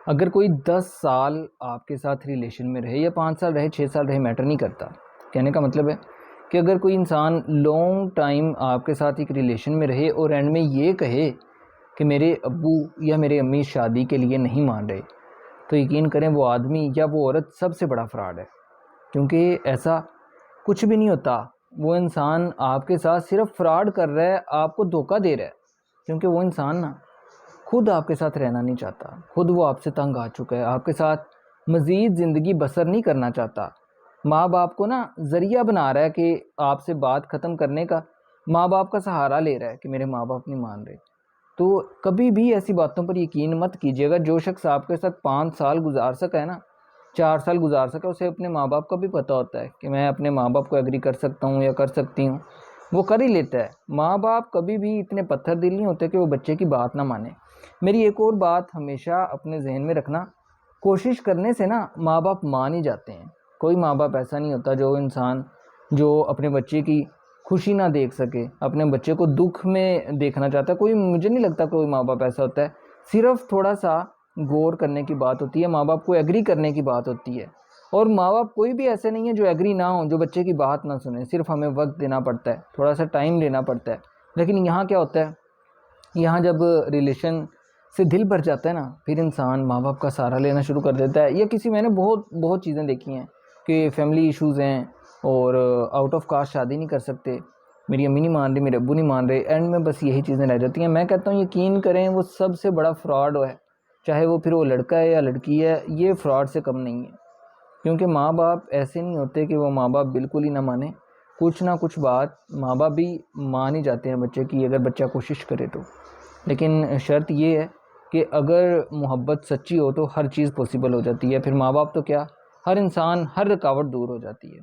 अगर कोई 10 साल आपके साथ रिलेशन में रहे या 5 साल रहे, 6 साल रहे, मैटर नहीं करता। कहने का मतलब है कि अगर कोई इंसान लॉन्ग टाइम आपके साथ एक रिलेशन में रहे और एंड में ये कहे कि मेरे अब्बू या मेरे अम्मी शादी के लिए नहीं मान रहे, तो यकीन करें वो आदमी या वो औरत सबसे बड़ा फ्रॉड है। क्योंकि ऐसा कुछ भी नहीं होता। वो इंसान आपके साथ सिर्फ फ्रॉड कर रहा है, आपको धोखा दे रहा है। क्योंकि वो इंसान ना खुद आपके साथ रहना नहीं चाहता, खुद वो आपसे तंग आ चुका है, आपके साथ मज़ीद ज़िंदगी बसर नहीं करना चाहता। माँ बाप को ना ज़रिया बना रहा है कि आपसे बात ख़त्म करने का, माँ बाप का सहारा ले रहा है कि मेरे माँ बाप नहीं मान रहे। तो कभी भी ऐसी बातों पर यकीन मत कीजिएगा। जो शख्स आपके साथ 5 साल गुजार सका है ना, 4 साल गुजार सका, उसे अपने माँ बाप का भी पता होता है कि मैं अपने माँ बाप को एग्री कर सकता हूँ या कर सकती हूँ, वो कर ही लेता है। माँ बाप कभी भी इतने पत्थर दिल नहीं होते कि वो बच्चे की बात ना माने। मेरी एक और बात हमेशा अपने जहन में रखना, कोशिश करने से ना माँ बाप मान ही जाते हैं। कोई माँ बाप ऐसा नहीं होता जो इंसान जो अपने बच्चे की खुशी ना देख सके, अपने बच्चे को दुख में देखना चाहता है। कोई, मुझे नहीं लगता कोई माँ बाप ऐसा होता है। सिर्फ थोड़ा सा गौर करने की बात होती है, माँ बाप को एग्री करने की बात होती है। और माँ बाप कोई भी ऐसे नहीं है जो एग्री ना हो, जो बच्चे की बात ना सुने। सिर्फ हमें वक्त देना पड़ता है, थोड़ा सा टाइम लेना पड़ता है। लेकिन यहाँ क्या होता है, यहाँ जब रिलेशन से दिल भर जाता है ना, फिर इंसान माँ बाप का सहारा लेना शुरू कर देता है। या किसी, मैंने बहुत बहुत चीज़ें देखी हैं कि फैमिली इश्यूज़ हैं और आउट ऑफ कास्ट शादी नहीं कर सकते, मेरी अम्मी नहीं मान रही, मेरे अब्बू नहीं मान रहे, एंड में बस यही चीज़ें रह जाती हैं। मैं कहता हूँ यकीन करें, वो सबसे बड़ा फ्रॉड है। चाहे वो फिर वो लड़का है या लड़की है, ये फ्रॉड से कम नहीं है। क्योंकि माँ बाप ऐसे नहीं होते कि वो माँ बाप बिल्कुल ही ना माने। कुछ ना कुछ बात माँ बाप भी मान ही जाते हैं बच्चे की, अगर बच्चा कोशिश करे तो। लेकिन शर्त ये है कि अगर मोहब्बत सच्ची हो तो हर चीज़ पॉसिबल हो जाती है। फिर माँ बाप तो क्या, हर इंसान, हर रुकावट दूर हो जाती है।